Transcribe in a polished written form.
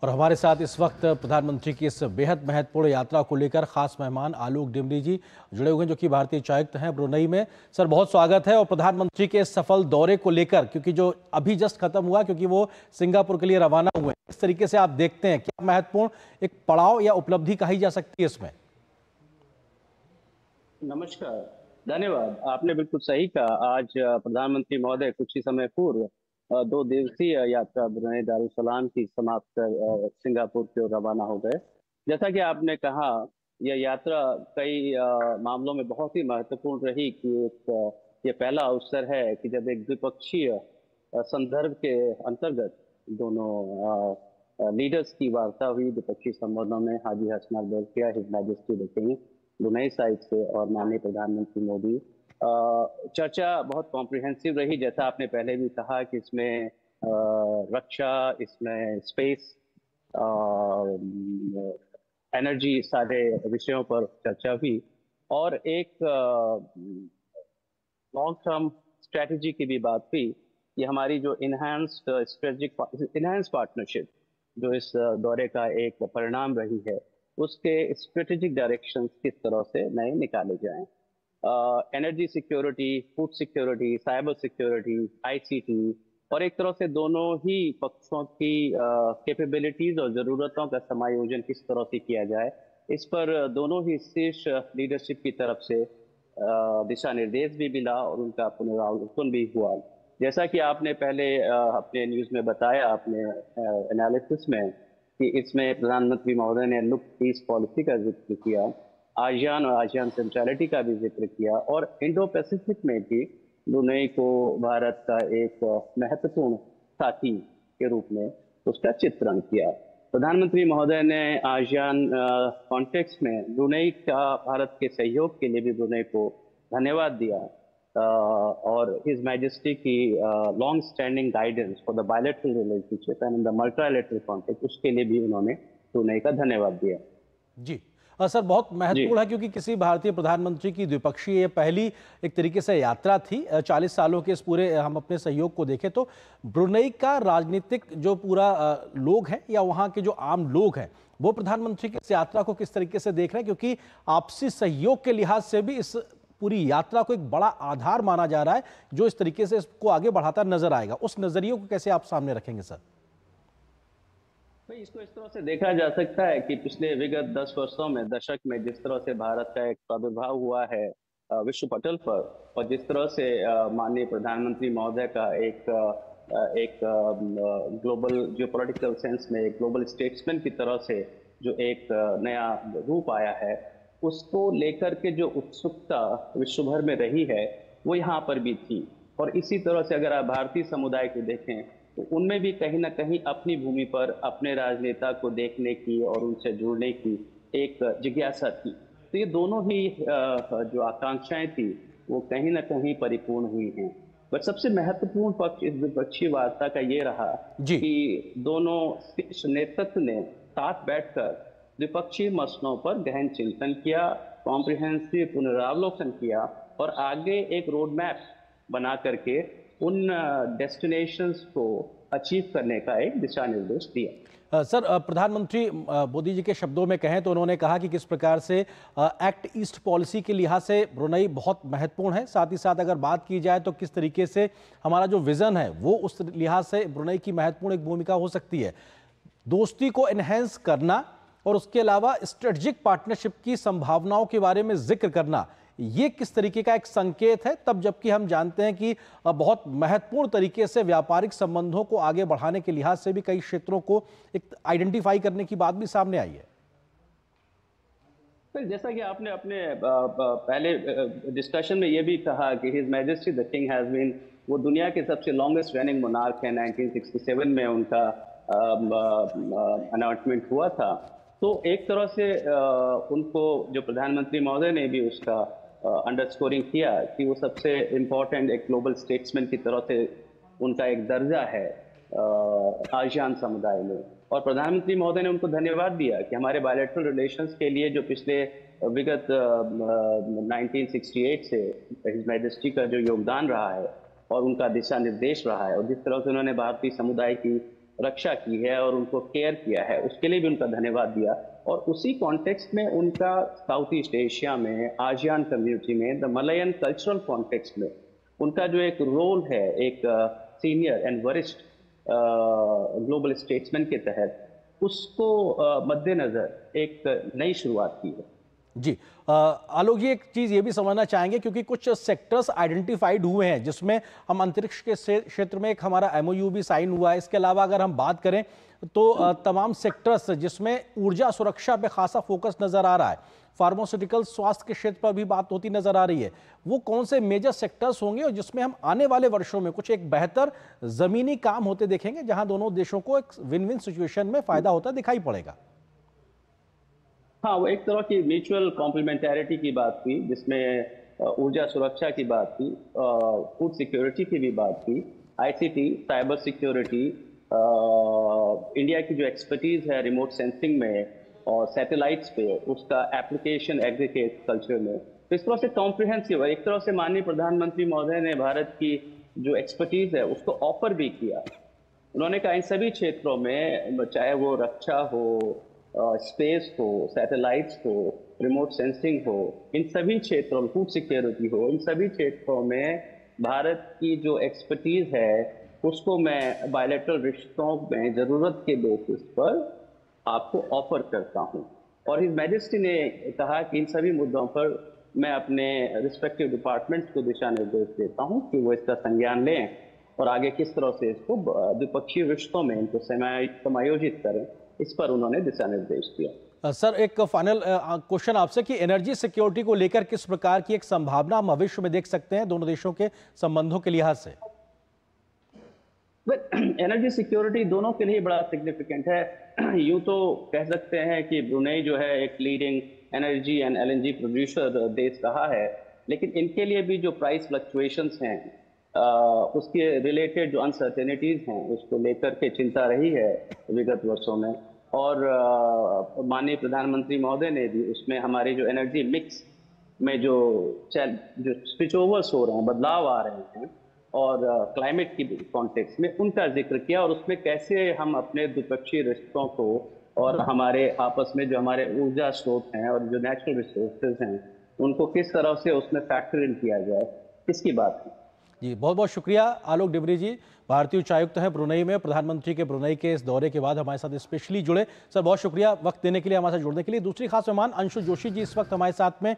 और हमारे साथ इस वक्त प्रधानमंत्री की इस बेहद महत्वपूर्ण यात्रा को लेकर खास मेहमान आलोक डिमरी जी जुड़े हुए हैं, जो कि भारतीय उच्चायुक्त हैं ब्रुनेई में। सर, बहुत स्वागत है। और प्रधानमंत्री के इस सफल दौरे को लेकर, क्योंकि जो अभी जस्ट खत्म हुआ, क्योंकि वो सिंगापुर के लिए रवाना हुए, इस तरीके से आप देखते हैं क्या महत्वपूर्ण एक पड़ाव या उपलब्धि कही जा सकती है इसमें? नमस्कार। धन्यवाद। आपने बिल्कुल सही कहा। आज प्रधानमंत्री महोदय कुछ ही समय पूर्व 2 दिवसीय यात्रा ब्रुनेई दारुसलाम की समाप्त कर सिंगापुर की ओर रवाना हो गए। जैसा कि आपने कहा, यह यात्रा कई मामलों में बहुत ही महत्वपूर्ण रही कि ये पहला अवसर है कि जब एक द्विपक्षीय संदर्भ के अंतर्गत दोनों लीडर्स की वार्ता हुई द्विपक्षीय संबंधों में। Haji Hassanal Bolkiah, his majesty the king Brunei side से, और माननीय प्रधानमंत्री मोदी। चर्चा बहुत कॉम्प्रिहेंसिव रही, जैसा आपने पहले भी कहा कि इसमें रक्षा, इसमें स्पेस, एनर्जी, सारे विषयों पर चर्चा हुई। और एक लॉन्ग टर्म स्ट्रेटजी की भी बात हुई कि हमारी जो इनहैंस पार्टनरशिप जो इस दौरे का एक परिणाम रही है, उसके स्ट्रेटेजिक डायरेक्शंस किस तरह से नए निकाले जाएं। Energy security, food security, cyber security, ICT, और एक तरह से दोनों ही पक्षों की कैपेबिलिटीज और जरूरतों का समायोजन किस तरह से किया जाए, इस पर दोनों ही शीर्ष लीडरशिप की तरफ से दिशा निर्देश भी मिला और उनका पुनरावलोकन भी हुआ। जैसा कि आपने पहले अपने न्यूज में बताया, अपने एनालिसिस में, कि इसमें प्रधानमंत्री महोदय ने लुक ईस्ट पॉलिसी का जिक्र किया, आसियान और आसियान सेंट्रलिटी का भी जिक्र किया, और इंडो पैसिफिक में भी ब्रुनेई को भारत का एक महत्वपूर्ण साथी के रूप में उसका चित्रण किया। प्रधानमंत्री महोदय ने आसियान कॉन्टेक्स्ट में ब्रुनेई का भारत के सहयोग के लिए भी ब्रुनेई को धन्यवाद दिया, और हिज मैजेस्टी की long standing guidance for the bilateral relationship and in the multilateral context, उसके लिए भी उन्होंने ब्रुनेई का धन्यवाद दिया। जी। सर, बहुत जी। महत्वपूर्ण है, क्योंकि किसी भारतीय प्रधानमंत्री की द्विपक्षीय ये पहली एक तरीके से यात्रा थी। 40 सालों के इस पूरे हम अपने सहयोग को देखें तो ब्रुनेई का राजनीतिक जो पूरा लोग हैं या वहाँ के जो आम लोग हैं, वो प्रधानमंत्री की इस यात्रा को किस तरीके से देख रहे हैं? क्योंकि आपसी सहयोग के लिहाज से भी इस पूरी यात्रा को एक बड़ा आधार माना जा रहा है, जो इस तरीके से इसको आगे बढ़ाता नजर आएगा। उस नजरिए को कैसे आप सामने रखेंगे सर? भाई, इसको इस तरह से देखा जा सकता है कि पिछले विगत 10 वर्षों में, दशक में, जिस तरह से भारत का एक प्रादुर्भाव हुआ है विश्व पटल पर, और जिस तरह से माननीय प्रधानमंत्री महोदय का एक ग्लोबल जियोपॉलिटिकल सेंस में एक ग्लोबल स्टेट्समैन की तरह से जो एक नया रूप आया है, उसको लेकर के जो उत्सुकता विश्व भर में रही है, वो यहाँ पर भी थी। और इसी तरह से अगर आप भारतीय समुदाय को देखें तो उनमें भी कहीं ना कहीं अपनी भूमि पर अपने राजनेता को देखने की और उनसे जुड़ने की एक जिज्ञासा थी। तो ये दोनों ही जो आकांक्षाएं थी, वो कहीं ना कहीं परिपूर्ण हुई हैं। बट सबसे महत्वपूर्ण पक्ष इस द्विपक्षीय वार्ता का ये रहा जी। कि दोनों शीर्ष नेतृत्व ने साथ बैठकर द्विपक्षीय मसलों पर गहन चिंतन किया, कॉम्प्रिहेंसिव पुनरावलोकन किया, और आगे एक रोड मैप बना करके उन डेस्टिनेशंस को अचीव करने का एक दिशा निर्देश दिया। सर, प्रधानमंत्री मोदी जी के शब्दों में कहें तो उन्होंने कहा कि किस प्रकार से एक्ट ईस्ट पॉलिसी के लिहाज से ब्रुनेई बहुत महत्वपूर्ण है। साथ ही साथ अगर बात की जाए तो किस तरीके से हमारा जो विजन है वो उस लिहाज से ब्रुनेई की महत्वपूर्ण एक भूमिका हो सकती है। दोस्ती को एनहेंस करना और उसके अलावा स्ट्रेटेजिक पार्टनरशिप की संभावनाओं के बारे में जिक्र करना, ये किस तरीके का एक संकेत है, तब जबकि हम जानते हैं कि बहुत महत्वपूर्ण तरीके से व्यापारिक संबंधों को आगे बढ़ाने के लिहाज से भी कई क्षेत्रों को एक आइडेंटिफाई करने की बात भी सामने आई है। तो जैसा कि आपने अपने पहले डिस्कशन में ये भी कहा कि his majesty the king has been, वो दुनिया के सबसे लॉन्गेस्ट रनिंग मोनार्क है। 1967 में उनका अनाउंसमेंट हुआ था। तो एक तरह से उनको, जो प्रधानमंत्री महोदय ने भी उसका अंडरस्कोरिंग किया कि वो सबसे इम्पोर्टेंट एक ग्लोबल स्टेट्समैन की तरह से उनका एक दर्जा है आसियान समुदाय में। और प्रधानमंत्री महोदय ने उनको धन्यवाद दिया कि हमारे बायलैटरल रिलेशंस के लिए जो पिछले विगत 1968 से हिज मैजेस्टी का जो योगदान रहा है और उनका दिशा निर्देश रहा है, और जिस तरह से उन्होंने भारतीय समुदाय की रक्षा की है और उनको केयर किया है, उसके लिए भी उनका धन्यवाद दिया। और उसी कॉन्टेक्स्ट में उनका साउथ ईस्ट एशिया में, आसियान कम्युनिटी में, द मलयन कल्चरल कॉन्टेक्स्ट में उनका जो एक रोल है, एक सीनियर एंड वरिष्ठ ग्लोबल स्टेट्समैन के तहत, उसको मद्देनजर एक नई शुरुआत की है। जी आलोक जी, एक चीज ये भी समझना चाहेंगे क्योंकि कुछ सेक्टर्स आइडेंटिफाइड हुए हैं जिसमें हम अंतरिक्ष के क्षेत्र में एक हमारा एमओयू भी साइन हुआ है। इसके अलावा अगर हम बात करें तो तमाम सेक्टर्स जिसमें ऊर्जा सुरक्षा पे खासा फोकस नजर आ रहा है, फार्मास्यूटिकल, स्वास्थ्य के क्षेत्र पर भी बात होती नजर आ रही है, वो कौन से मेजर सेक्टर्स होंगे और जिसमें हम आने वाले वर्षों में कुछ एक बेहतर जमीनी काम होते देखेंगे जहां दोनों देशों को एक विन विन सिचुएशन में फायदा होता दिखाई पड़ेगा? हाँ, वो एक तरह की म्यूचुअल कॉम्प्लीमेंटैरिटी की बात की, जिसमें ऊर्जा सुरक्षा की बात की, फूड सिक्योरिटी की भी बात की, आईसीटी, साइबर सिक्योरिटी, इंडिया की जो एक्सपर्टीज है रिमोट सेंसिंग में और सैटेलाइट्स पे, उसका एप्लीकेशन एग्रीगेट कल्चर में, तो इस तरह से कॉम्प्रिहेंसिव है। एक तरह से माननीय प्रधानमंत्री महोदय ने भारत की जो एक्सपर्टीज है उसको ऑफर भी किया। उन्होंने कहा इन सभी क्षेत्रों में, चाहे वो रक्षा हो, स्पेस हो, सैटेलाइट्स हो, रिमोट सेंसिंग हो, इन सभी क्षेत्रों में, फूड सिक्योरिटी हो, इन सभी क्षेत्रों में भारत की जो एक्सपर्टीज है उसको मैं बायलैटरल रिश्तों में जरूरत के बेसिस पर आपको ऑफर करता हूं। और हिज मैजेस्टी ने कहा कि इन सभी मुद्दों पर मैं अपने रिस्पेक्टिव डिपार्टमेंट्स को दिशा निर्देश देता हूं कि वो इसका संज्ञान लें और आगे किस तरह से इसको द्विपक्षीय रिश्तों में इनको समायोजित करें, इस पर उन्होंने दिशा निर्देश दिया। सर, एक फाइनल क्वेश्चन आपसे कि एनर्जी सिक्योरिटी को लेकर किस प्रकार की एक संभावना हम भविष्य में देख सकते हैं दोनों देशों के संबंधों के लिहाज से? एनर्जी सिक्योरिटी दोनों के लिए बड़ा सिग्निफिकेंट है। यूं तो कह सकते हैं कि ब्रुनेई जो है एक leading energy and LNG producer देश रहा है, लेकिन इनके लिए भी जो प्राइस फ्लक्चुएशंस हैं, उसके रिलेटेड जो अनसर्टेनिटीज हैं, उसको लेकर के चिंता रही है विगत वर्षों में। और माननीय प्रधानमंत्री महोदय ने भी उसमें हमारे जो एनर्जी मिक्स में जो स्विच ओवर्स हो रहे हैं, बदलाव आ रहे हैं, और क्लाइमेट की कॉन्टेक्स्ट में उनका जिक्र किया, और उसमें कैसे हम अपने द्विपक्षीय रिश्तों को और हमारे आपस में जो हमारे ऊर्जा स्रोत हैं और जो नेचुरल रिसोर्सेज हैं उनको किस तरह से उसमें फैक्टर इन किया जाए, इसकी बात है। जी, बहुत बहुत शुक्रिया आलोक डिमरी जी, भारतीय उच्चायुक्त हैं ब्रुनेई में। प्रधानमंत्री के ब्रुनेई के इस दौरे के बाद हमारे साथ स्पेशली जुड़े। सर, बहुत शुक्रिया वक्त देने के लिए, हमारे साथ जुड़ने के लिए। दूसरी खास मेहमान अंशु जोशी जी इस वक्त हमारे साथ में